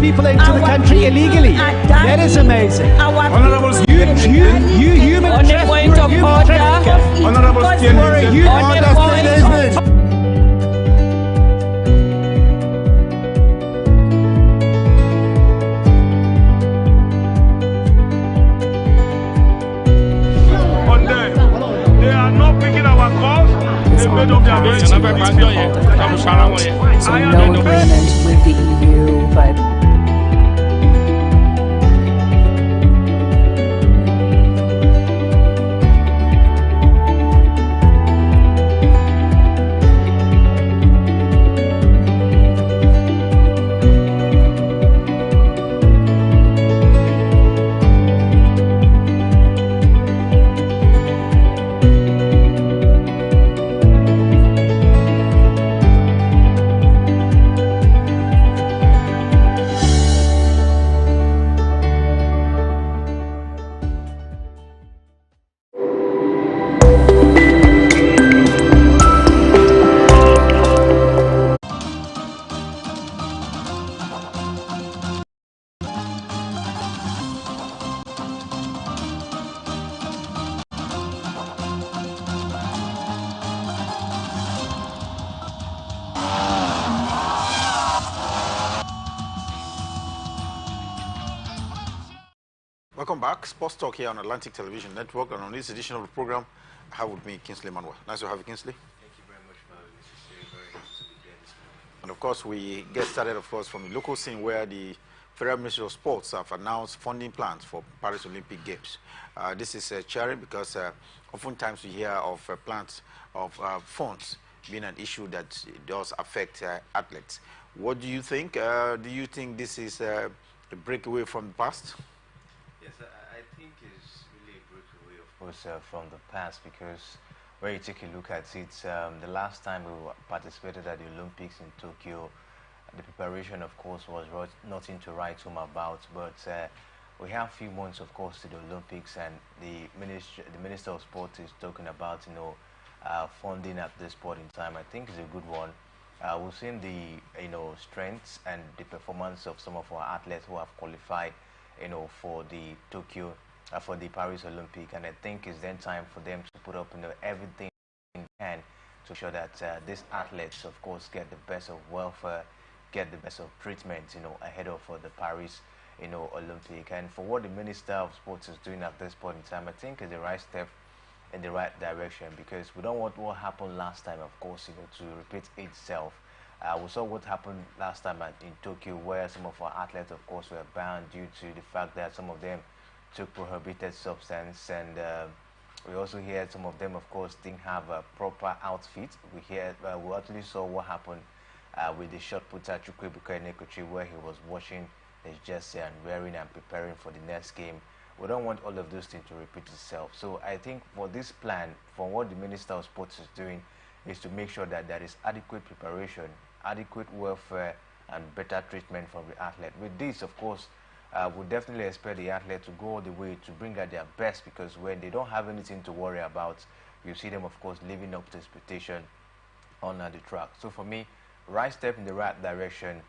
people into the country illegally. That is amazing. Honourable, You human on the point of order. Honourable, they are not picking our calls. They made up their minds. So no agreement with the EU, but Welcome back. Sports Talk here on Atlantic Television Network, and on this edition of the program, I have with me Kingsley Manuel. Nice to have you, Kingsley. Thank you very much for having me. It's very nice to be here this morning. And of course, we get started, of course, from the local scene where the Federal Ministry of Sports have announced funding plans for Paris Olympic Games. This is cheering because oftentimes we hear of plans of funds being an issue that does affect athletes. What do you think? Do you think this is a breakaway from the past? Yes, I think it's really a breakaway, of course, from the past, because when you take a look at it, the last time we participated at the Olympics in Tokyo, the preparation, of course, was nothing to write home about, but we have a few months, of course, to the Olympics, and the Minister of Sport is talking about, funding at this point in time. I think it's a good one. We've seen the, strengths and the performance of some of our athletes who have qualified for the Tokyo, for the Paris Olympic, and I think it's then time for them to put up, everything in hand to show that these athletes, of course, get the best of welfare, get the best of treatment, ahead of the Paris, Olympic. And for what the Minister of Sports is doing at this point in time, I think is the right step in the right direction, because we don't want what happened last time, of course, to repeat itself. We saw what happened last time in Tokyo, where some of our athletes, of course, were banned due to the fact that some of them took prohibited substance, and we also hear some of them, of course, didn't have a proper outfit. We actually saw what happened with the shot putter Chukwuebuka Enekochi, where he was washing his jersey and wearing and preparing for the next game. We don't want all of those things to repeat itself. So I think for this plan, for what the Minister of Sports is doing, is to make sure that there is adequate preparation, adequate welfare, and better treatment from the athlete. With this, of course, we definitely expect the athlete to go all the way to bring out their best, because when they don't have anything to worry about, you see them, of course, living up to expectation on the track. So for me, right step in the right direction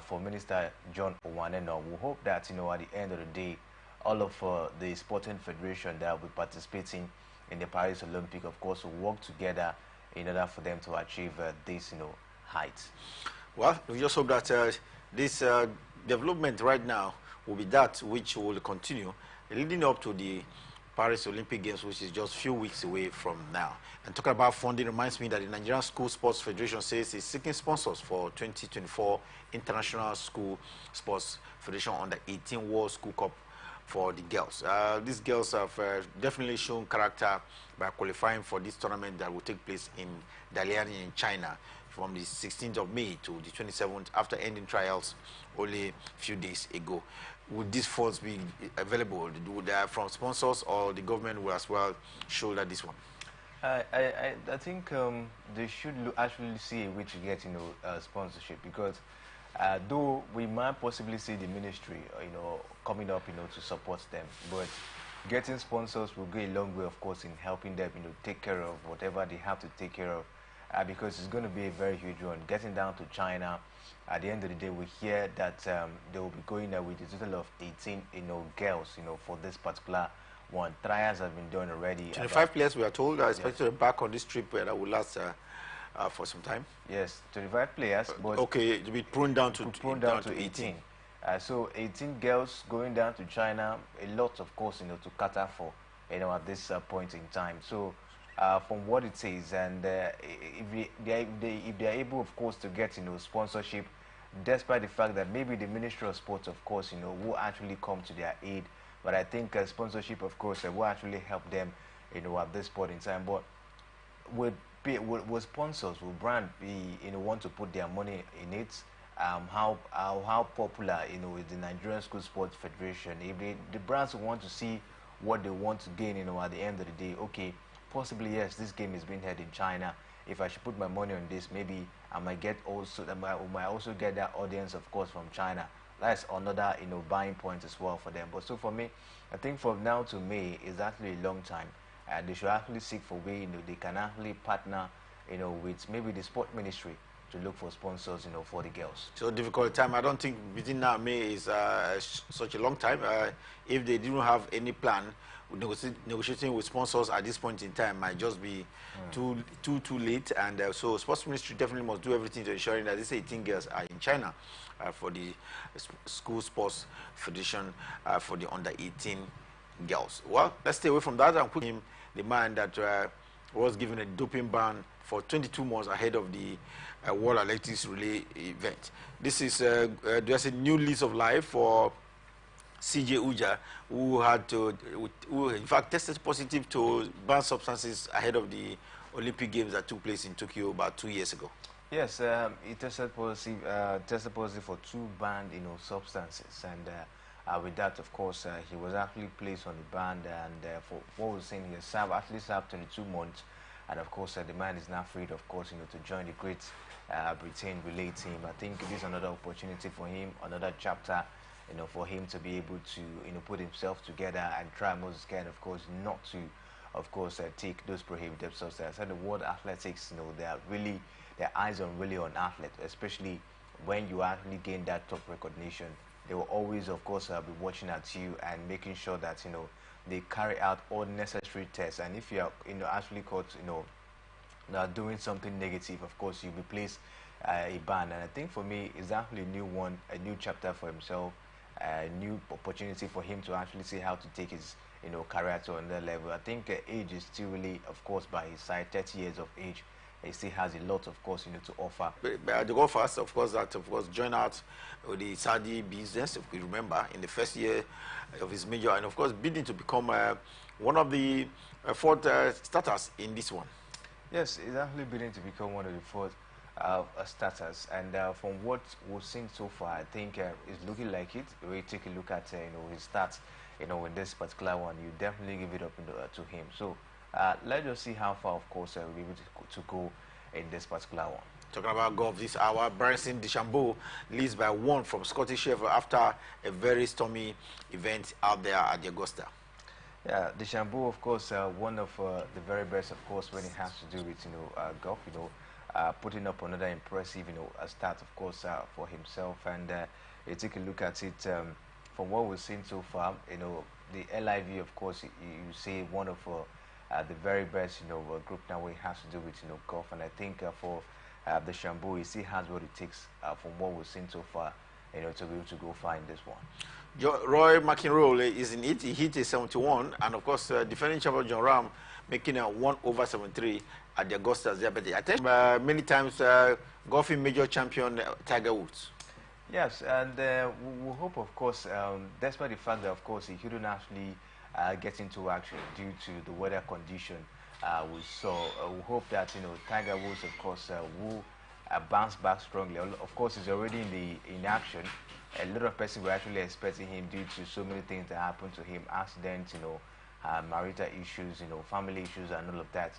for Minister John Owaneno. We hope that, at the end of the day, all of the sporting federation that will be participating in the Paris Olympic, of course, will work together in order for them to achieve this, height. Well, we just hope that this development right now will be that which will continue leading up to the Paris Olympic Games, which is just a few weeks away from now. And talking about funding reminds me that the Nigerian School Sports Federation says it's seeking sponsors for 2024 International School Sports Federation Under 18 World School Cup for the girls. These girls have definitely shown character by qualifying for this tournament that will take place in Dalian in China from the 16th of May to the 27th, after ending trials only a few days ago. Would these funds be available? Would they from sponsors, or the government will as well shoulder this one? I think they should actually see a way to get sponsorship, because though we might possibly see the ministry coming up to support them, but getting sponsors will go a long way, of course, in helping them take care of whatever they have to take care of because it's going to be a very huge one. Getting down to China, at the end of the day, we hear that they will be going there with a total of 18, girls, for this particular one. Trials have been done already. 25 players, we are told, are expected to be back on this trip that will last for some time. Yes, 25 players. But okay, to be pruned down to 18. So 18 girls going down to China, a lot, of course, to cater for, at this point in time. So from what it says, and if they are able, of course, to get, sponsorship, despite the fact that maybe the Ministry of Sports, of course, will actually come to their aid. But I think sponsorship, of course, will actually help them, at this point in time. But with sponsors, will brand be, want to put their money in it? How popular, is the Nigerian School Sports Federation? If the brands want to see what they want to gain, at the end of the day, okay, possibly yes, this game is being held in China. If I should put my money on this, maybe I might also get that audience, of course, from China. That's another, buying point as well for them. But so for me, I think from now to May is actually a long time. And they should actually seek for way, they can actually partner, with maybe the sport ministry to look for sponsors, for the girls. So difficult time. I don't think between now and May is such a long time. If they didn't have any plan, negotiating with sponsors at this point in time might just be too late. And so sports ministry definitely must do everything to ensuring that these 18 girls are in China for the school sports federation for the under 18 girls. Well, let's stay away from that and put him, the man that was given a doping ban for 22 months ahead of the World Athletics Relay event. This is there's a new lease of life for CJ Uja, who in fact tested positive to banned substances ahead of the Olympic Games that took place in Tokyo about 2 years ago. Yes, he tested positive for 2 banned, substances, and with that, of course, he was actually placed on the ban, and for what we're saying, he has actually served 22 months, and of course, the man is now free, of course, to join the Great Britain relay team. I think this is another opportunity for him, another chapter, for him to be able to, put himself together and try most can, of course, not to, of course, take those prohibitive substances. And the world athletics, they are really, their eyes are really on athletes, especially when you actually gain that top recognition. They will always, of course, be watching at you and making sure that, they carry out all necessary tests. And if you are, actually caught, doing something negative, of course, you'll be placed a ban. And I think for me, it's actually a new one, a new chapter for himself, a new opportunity for him to actually see how to take his, career to another level. I think age is still really, of course, by his side, 30 years of age. He still has a lot, of course, to offer. But the golfers, of course, join out with the Saudi business, if we remember, in the first year of his major, and of course, bidding to become one of the 4 starters in this one. Yes, he's actually bidding to become one of the 4 starters, and from what we've seen so far, I think it's looking like it. When you take a look at his stats, in this particular one, you definitely give it up to him. So let's just see how far, of course, we'll be able to go in this particular one. Talking about golf this hour, Branson DeChambeau leads by 1 from Scottish Sheffield after a very stormy event out there at the Augusta. Yeah, DeChambeau, of course, one of the very best, of course, when it has to do with golf. Putting up another impressive, start, of course, for himself. And you take a look at it from what we've seen so far. The LIV, of course, you say one of the very best, group now when it has to do with, golf. And I think for DeChambeau, he still has what it takes from what we've seen so far, to be able to go far in this one. Roy McIlroy is in it. He hit a 71, and of course, defending champion John Ram making a 1/73 at the Augusta there. But I think many times golfing major champion Tiger Woods. Yes, and we hope, of course, despite the fact that, of course, he couldn't actually get into action due to the weather condition we saw. We hope that Tiger Woods, of course, will bounce back strongly. Of course, he's already in action. A lot of people were actually expecting him due to so many things that happened to him, accidents, marital issues, family issues, and all of that.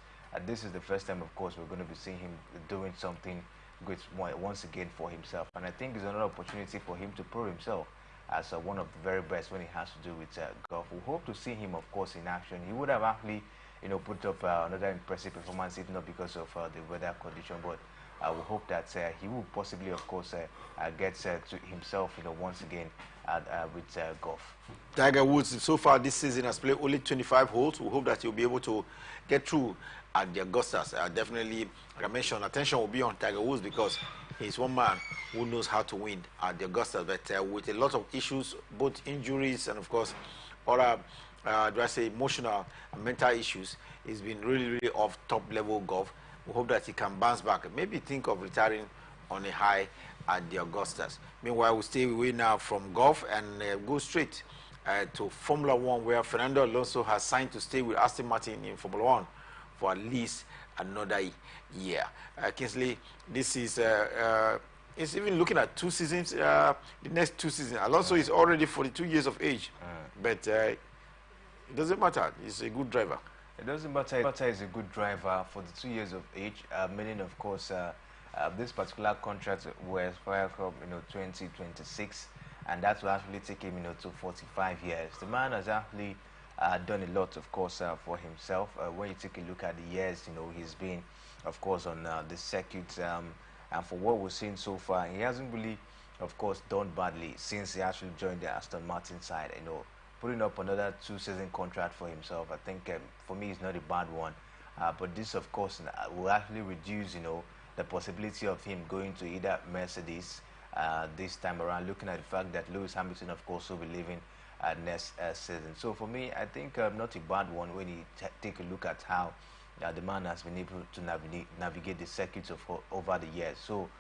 This is the first time, of course, we're going to be seeing him doing something good once again for himself. And I think it's another opportunity for him to prove himself as one of the very best when it has to do with golf. We hope to see him, of course, in action. He would have actually, put up another impressive performance, if not because of the weather condition. But we hope that he will possibly, of course, get to himself, once again with golf. Tiger Woods, so far this season, has played only 25 holes. We hope that he'll be able to get through at the Augustas. Definitely, like I mentioned, attention will be on Tiger Woods because he's one man who knows how to win at the Augustas. But with a lot of issues, both injuries and, of course, other, do I say, emotional and mental issues, he's been really, really off top-level golf. We hope that he can bounce back and maybe think of retiring on a high at the Augustas. Meanwhile, we stay away now from golf and go straight to Formula One, where Fernando Alonso has signed to stay with Aston Martin in Formula One for at least another year. Kingsley, this is it's even looking at 2 seasons, the next 2 seasons. Alonso is already 42 years of age, but it doesn't matter. He's a good driver. It doesn't matter. He's a good driver for the 2 years of age, meaning, of course, this particular contract will expire from 2026, and that will actually take him to 45 years. The man has actually done a lot, of course, for himself. When you take a look at the years, he's been, of course, on the circuit, and for what we've seen so far, he hasn't really, of course, done badly since he actually joined the Aston Martin side. Putting up another 2-season contract for himself, I think for me, it's not a bad one. But this, of course, will actually reduce, the possibility of him going to either Mercedes this time around, looking at the fact that Lewis Hamilton, of course, will be leaving next season. So for me, I think not a bad one when you take a look at how the man has been able to navigate the circuits over the years. So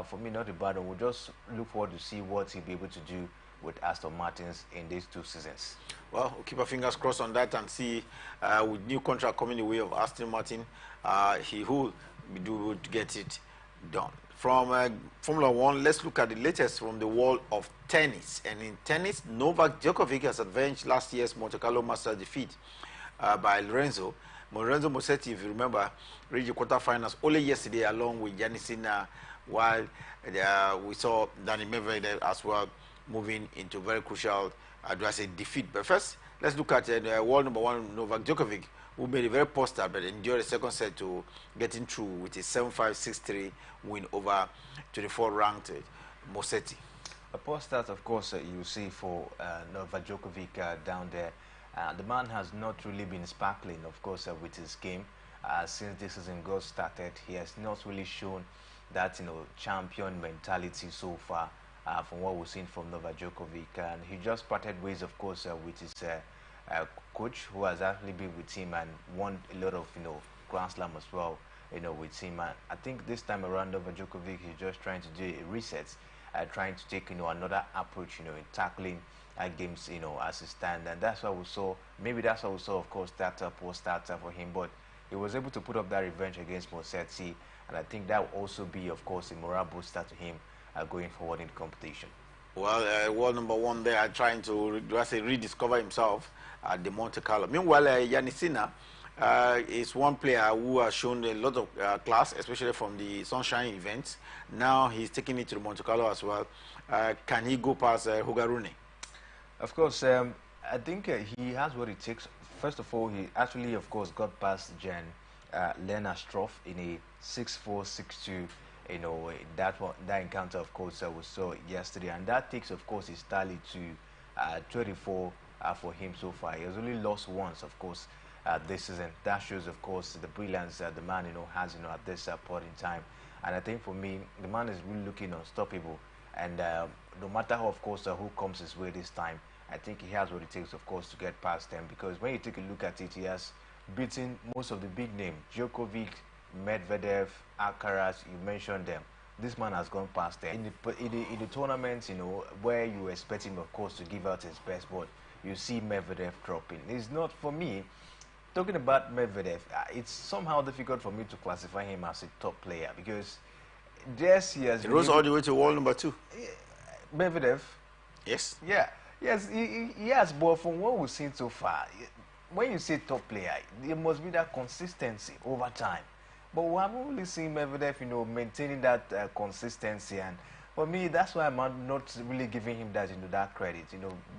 for me, not a bad one. We'll just look forward to see what he'll be able to do with Aston Martins in these 2 seasons. Well, we'll keep our fingers crossed on that and see with new contract coming the way of Aston Martin, he will be able to get it done. From Formula One, let's look at the latest from the world of tennis. And in tennis, Novak Djokovic has avenged last year's Monte Carlo Masters defeat by Lorenzo Musetti, if you remember, reached the quarterfinals only yesterday along with Giannis Sinner, while we saw Dani Medvedev as well moving into very crucial, defeat. But first, let's look at world number 1, Novak Djokovic, who made a very poor start but endured the second set to getting through with a 7-5, 6-3 win over 24-ranked Musetti. A poor start, of course, you see for Novak Djokovic down there. The man has not really been sparkling, of course, with his game. Since this season got started, he has not really shown that, champion mentality so far. From what we've seen from Novak Djokovic, and he just parted ways, of course, with his coach, who has actually been with him and won a lot of, Grand Slam as well, with him. And I think this time around, Novak Djokovic is just trying to do a reset, trying to take, another approach, in tackling games, as it stands. And that's what we saw. Maybe that's what we saw, of course, that poor start for him. But he was able to put up that revenge against Musetti, and I think that will also be, of course, a morale booster to him going forward in the competition. Well, world number 1 there are trying to rediscover himself at the Monte Carlo. Meanwhile, Giannis Sinner is one player who has shown a lot of class, especially from the Sunshine events. Now he's taking it to the Monte Carlo as well. Can he go past Hugarune? Of course, I think he has what it takes. First of all, he actually, of course, got past Lena Stroff in a 6-4, 6-2. That encounter, of course, we saw yesterday, and that takes, of course, his tally to 24 for him so far. He has only lost once, of course, this season. That shows, of course, the brilliance that the man, has, at this point in time. And I think for me, the man is really looking unstoppable. And no matter, of course, who comes his way this time, I think he has what it takes, of course, to get past them. Because when you take a look at it, he has beaten most of the big names: Djokovic, Medvedev, Alcaraz, you mentioned them. This man has gone past them. In the tournaments, where you expect him, of course, to give out his best, but you see Medvedev dropping. It's not, for me, talking about Medvedev, it's somehow difficult for me to classify him as a top player, because yes, he has... He rose all the way to world number 2. Medvedev? Yes. Yeah. Yes, he has, but from what we've seen so far, when you say top player, there must be that consistency over time. But we haven't really seen Medvedev, maintaining that consistency. And for me, that's why I'm not really giving him that, that credit.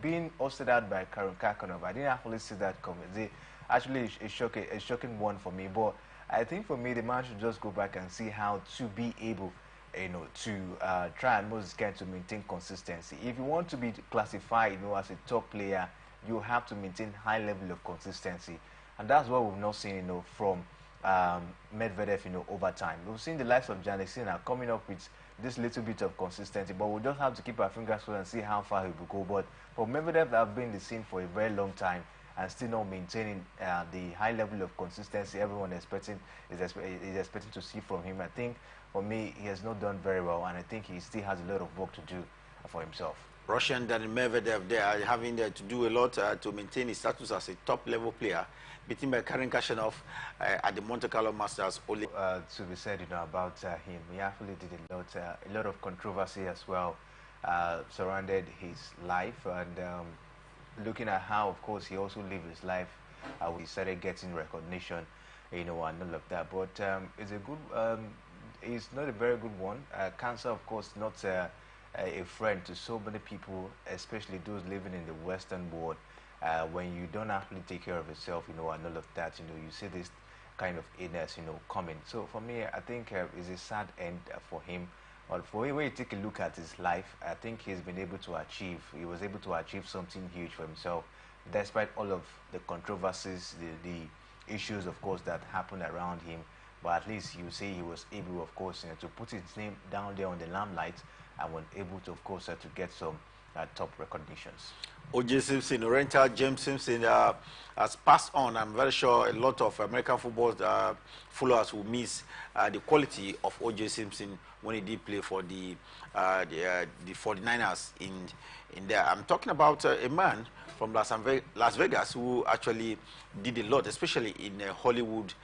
Being hosted out by Karen Kakanov, I didn't actually see that coming. actually a shocking one for me. But I think for me, the man should just go back and see how to be able, to try and most get to maintain consistency. If you want to be classified, as a top player, you have to maintain high level of consistency, and that's what we've not seen, from Medvedev, over time. We've seen the likes of Jannik Sinner coming up with this little bit of consistency, but we'll just have to keep our fingers crossed and see how far he will go. But for Medvedev, that have been the scene for a very long time and still not maintaining the high level of consistency everyone is expecting to see from him. I think for me, he has not done very well, and I think he still has a lot of work to do for himself. Russian Daniil Medvedev, they are having to do a lot to maintain his status as a top-level player, beaten by Karen Khachanov at the Monte Carlo Masters. Only to be said, about him, he actually did a lot of controversy as well surrounded his life, and looking at how, of course, he also lived his life, he started getting recognition, and all of that. But it's a good, it's not a very good one. Cancer, of course, not a friend to so many people, especially those living in the Western world. When you don't actually take care of yourself, and all of that, you see this kind of illness, coming. So for me, I think it's a sad end for him. But for when you take a look at his life, I think he was able to achieve something huge for himself, despite all of the controversies, the issues, of course, that happened around him. But at least you say he was able, of course, to put his name down there on the limelight, and was able to, of course, to get some top recognitions. O.J. Simpson, Oriental James Simpson, has passed on. I'm very sure a lot of American football followers will miss the quality of O.J. Simpson when he did play for the 49ers in there. I'm talking about a man from Las Vegas who actually did a lot, especially in Hollywood,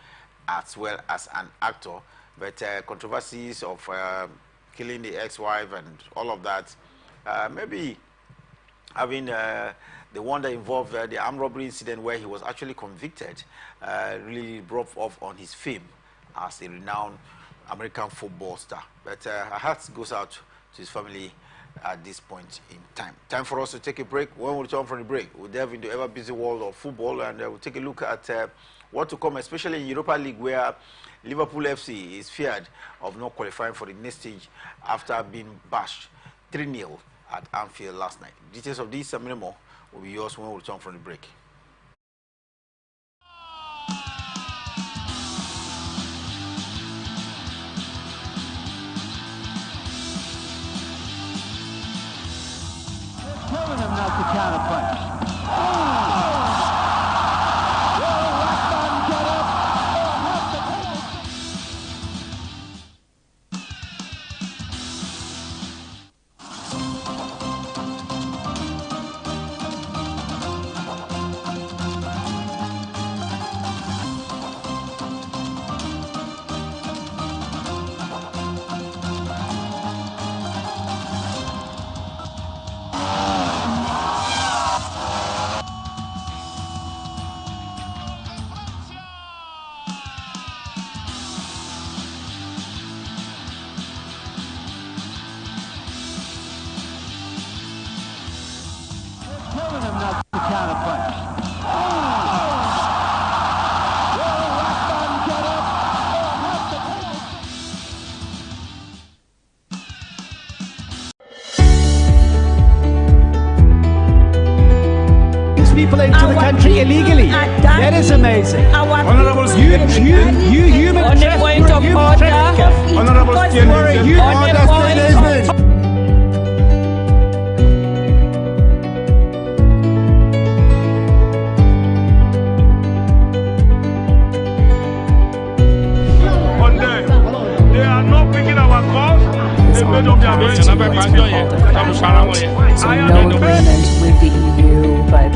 as well as an actor. But controversies of killing the ex-wife and all of that, maybe having the one that involved the armed robbery incident where he was actually convicted, really broke off on his fame as a renowned American football star. But our heart goes out to his family at this point in time. Time for us to take a break. When we return from the break, we'll delve into the ever-busy world of football, and we'll take a look at what to come, especially in Europa League, where Liverpool FC is feared of not qualifying for the next stage after being bashed 3-0 at Anfield last night. Details of this and many more will be yours when we return from the break. Telling him not to counterpunch. Telling him not to counterpunch. People into the country illegally. That is amazing. Honorable You human On the point of order. Honorable they are not picking our calls. They made up their minds. So no agreement with the EU, but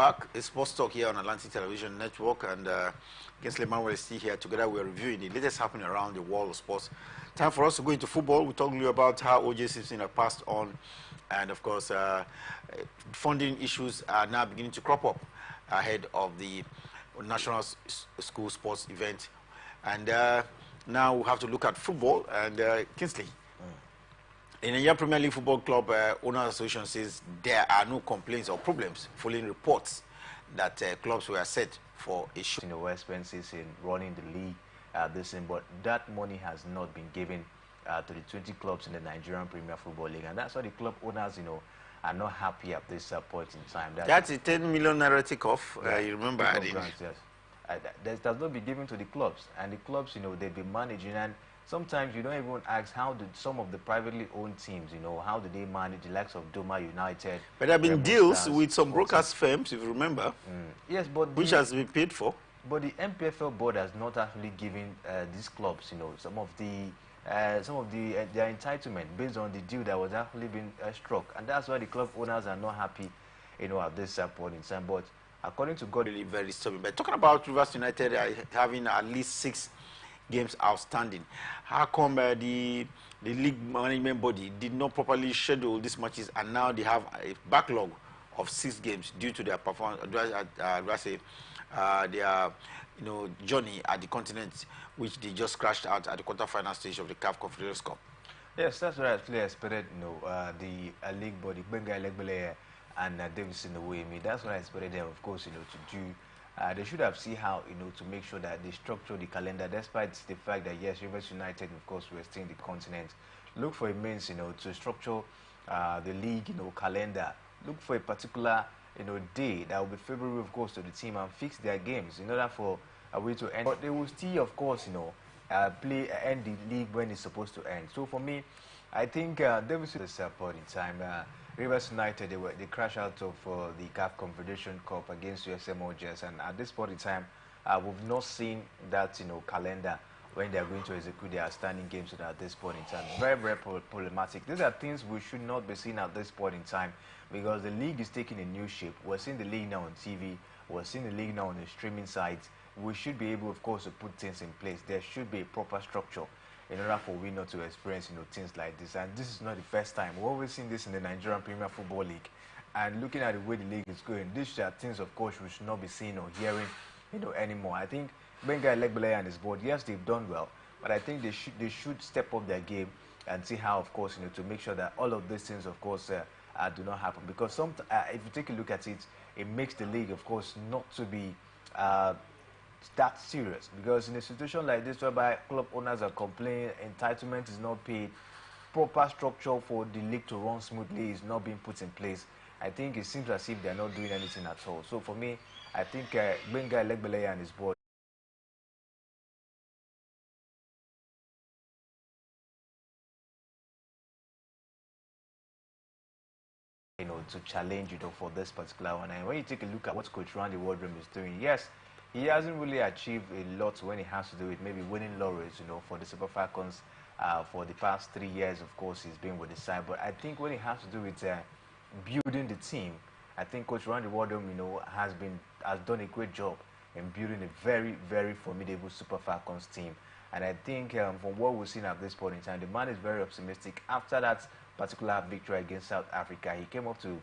back. It's Sports Talk here on Atlantic Television Network, and Kingsley Manuel is still here. Together we're reviewing the latest happening around the world of sports. Time for us to go into football. We're talking about how O.J. Simpson has passed on, and of course, funding issues are now beginning to crop up ahead of the National School Sports event. And now we have to look at football, and Kingsley. In the Nigeria Premier League Football Club Owners Association says there are no complaints or problems following reports that clubs were set for a show. Expenses in running the league this season, but that money has not been given to the 20 clubs in the Nigerian Premier Football League, and that's why the club owners, are not happy at this point in time. That's a 10 million naira takeoff. You remember? Grants, yes. That does not be given to the clubs, and the clubs, they've been managing, and sometimes you don't even ask how did some of the privately owned teams, how do they manage the likes of Doma United? But there have been deals with some broadcast firms, if you remember. Yes, but which has been paid for. But the MPFL board has not actually given these clubs, some of their entitlement based on the deal that was actually been struck, and that's why the club owners are not happy, at this point in time. But according to God, really very stubborn. But talking about Rivers United having at least 6 games outstanding, how come the league management body did not properly schedule these matches, and now they have a backlog of 6 games due to their performance, their journey at the continent, which they just crashed out at the quarter-final stage of the CAF Confederations Cup? Yes, that's what I actually expected. The league body, Benga Elegbele and Davidson Owemi, that's what I expected them, of course, to do. They should have seen how, to make sure that they structure the calendar, despite the fact that, yes, Rivers United, of course, we're still in the continent. Look for a means, to structure the league, calendar. Look for a particular, day that will be favorable, of course, to the team, and fix their games in order for a way to end. But they will still, of course, end the league when it's supposed to end. So for me, I think Davidson is a point in time. Rivers United, they crash out of the CAF Confederation Cup against USM Algiers, and at this point in time, we've not seen that calendar when they are going to execute their outstanding games at this point in time. Very, very problematic. These are things we should not be seeing at this point in time, because the league is taking a new shape. We're seeing the league now on TV. We're seeing the league now on the streaming sites. We should be able, of course, to put things in place. There should be a proper structure in order for we not to experience, things like this. And this is not the first time. We've always seen this in the Nigerian Premier Football League. And looking at the way the league is going, these are things, of course, we should not be seeing or hearing, anymore. I think Benga Elegbele and his board, yes, they've done well, but I think they should step up their game and see how, of course, to make sure that all of these things, of course, do not happen. Because if you take a look at it, it makes the league, of course, not to be that serious, because in a situation like this whereby club owners are complaining, entitlement is not paid, proper structure for the league to run smoothly is not being put in place, I think it seems as if they're not doing anything at all. So for me, I think Benga Elegbele and his board, to challenge, for this particular one. And when you take a look at what Coach Randy Wardrum is doing, yes, he hasn't really achieved a lot when it has to do with maybe winning laurels, for the Super Falcons for the past 3 years. Of course, he's been with the side, but I think when it has to do with building the team, I think Coach Randy Wardrum, has done a great job in building a very, very formidable Super Falcons team. And I think from what we've seen at this point in time, the man is very optimistic. After that particular victory against South Africa, he came up to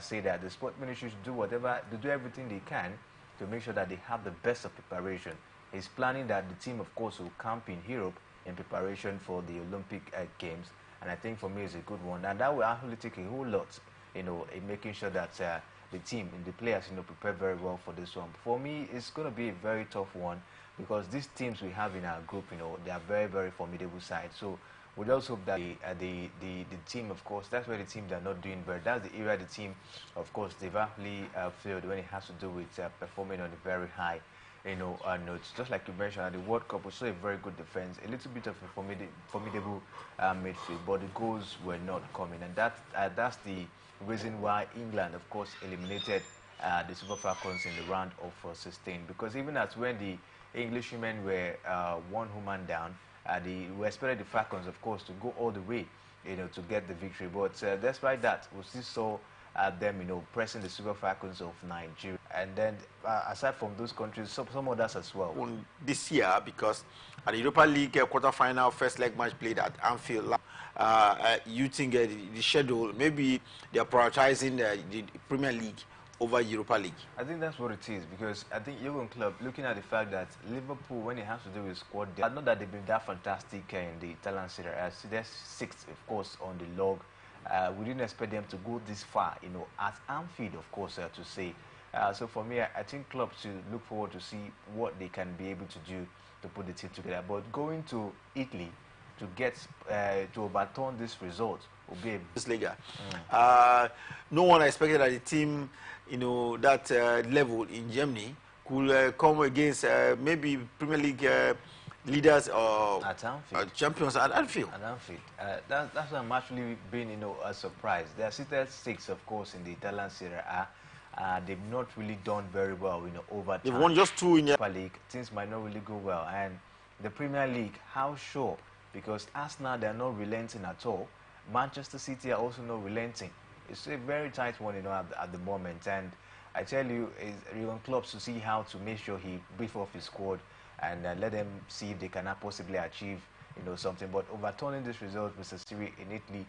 say that the sport ministry should do everything they can to make sure that they have the best of preparation. He's planning that the team, of course, will camp in Europe in preparation for the Olympic Games. And I think for me it's a good one. And that will actually take a whole lot, in making sure that the team and the players, prepare very well for this one. For me, it's going to be a very tough one, because these teams we have in our group, they are very, very formidable sides. So we just hope that the team, of course, that's where the teams are not doing very. That's the area the team, of course, they've actually failed when it has to do with performing on a very high, notes. Just like you mentioned, at the World Cup, we saw a very good defense, a little bit of a formidable midfield, but the goals were not coming, and that's the reason why England, of course, eliminated the Super Falcons in the round of 16. Because even as when the Englishwomen were 1 woman down, we expected the Falcons, of course, to go all the way, to get the victory. But despite that, we still saw them, pressing the Super Falcons of Nigeria. And then, aside from those countries, some others as well. This year, because at the Europa League quarter-final first leg match played at Anfield, you think the schedule, maybe they are prioritizing the Premier League over Europa League? I think that's what it is, because I think Jurgen Klopp, looking at the fact that Liverpool, when it has to do with squad, not that they've been that fantastic in the Italian Serie A. They're sixth, of course, on the log. We didn't expect them to go this far, at Anfield, of course, to say. So for me, I think Klopp should look forward to see what they can be able to do to put the team together. But going to Italy to get to overturn this result will be a Bundesliga. No one expected that the team, that level in Germany could come against maybe Premier League leaders or at Anfield. Champions at Anfield. At Anfield. That's why I'm actually being, a surprise. They are seated sixth, of course, in the Italian Serie A. They've not really done very well, over time. They've won just 2 in the Super League. Things might not really go well. And the Premier League, how sure? Because Arsenal, they're not relenting at all. Manchester City are also not relenting. It's a very tight one, at the moment. And I tell you, Jurgen Klopp to see how to make sure he brief off his squad and let them see if they can possibly achieve, something. But overturning this result with Serie in Italy,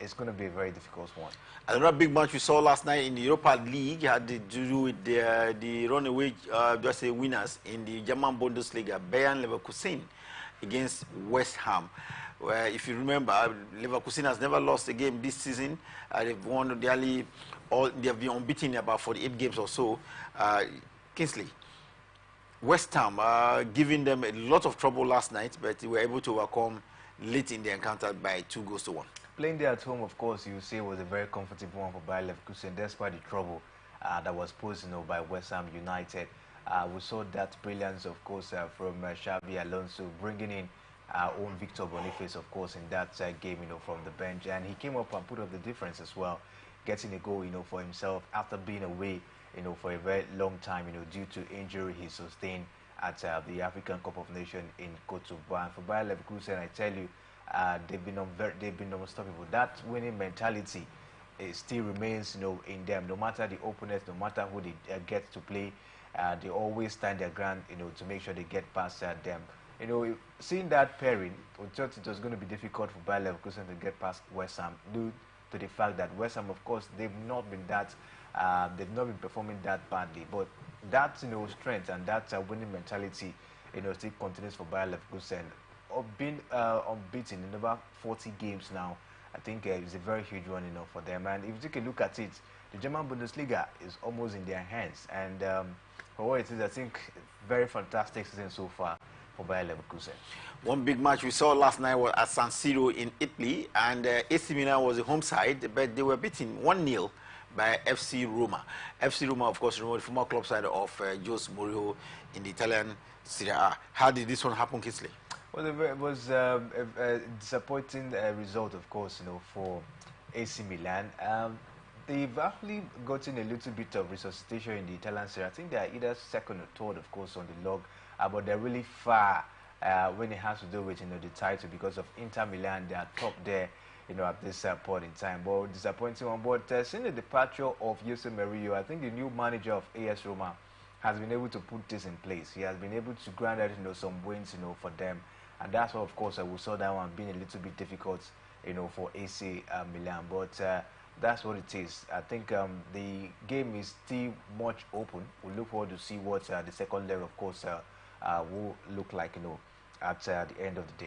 it's going to be a very difficult one. Another big match we saw last night in the Europa League had to do with the runaway winners in the German Bundesliga, Bayern Leverkusen against West Ham. Where, if you remember, Leverkusen has never lost a game this season. They've won nearly all. They have been unbeaten in about 48 games or so. Kingsley, West Ham giving them a lot of trouble last night, but they were able to overcome late in the encounter by 2-1. Playing there at home, of course, you say was a very comfortable one for Bayer Leverkusen, despite the trouble that was posed, by West Ham United. We saw that brilliance, of course, from Xabi Alonso, bringing in our own Victor Boniface, of course, in that game, from the bench. And he came up and put up the difference as well, getting a goal, for himself after being away, for a very long time, due to injury he sustained at the African Cup of Nations in Cote d'Ivoire. And for Bayer Leverkusen, I tell you, they've been unstoppable. That winning mentality, it still remains, in them. No matter the opponents, no matter who they get to play, they always stand their ground, to make sure they get past them. Seeing that pairing, we thought it was going to be difficult for Bayer Leverkusen to get past West Ham, due to the fact that West Ham, of course, they've not been performing that badly. But that, strength and that winning mentality, still continues for Bayer Leverkusen. Being unbeaten in over 40 games now, I think it's a very huge one, for them. And if you take a look at it, the German Bundesliga is almost in their hands. And for what it is, I think very fantastic season so far for Bayer Leverkusen. One big match we saw last night was at San Siro in Italy, and AC Milan was the home side, but they were beaten 1-0 by FC Roma. FC Roma, of course, the former club side of Jose Mourinho in the Italian Serie A. How did this one happen, Kingsley? Well, it was a disappointing result, of course, for AC Milan. They've actually gotten a little bit of resuscitation in the Italian Serie. I think they are either second or third, of course, on the log, but they're really far when it has to do with the title, because of Inter Milan. They are top there, at this point in time. But disappointing one. But seeing the departure of Jose Mourinho, I think the new manager of AS Roma has been able to put this in place. He has been able to grind out some wins, for them. And that's why, of course, we saw that one being a little bit difficult, for AC Milan. But that's what it is. I think the game is still much open. We look forward to see what the second leg, of course, will look like, at the end of the day.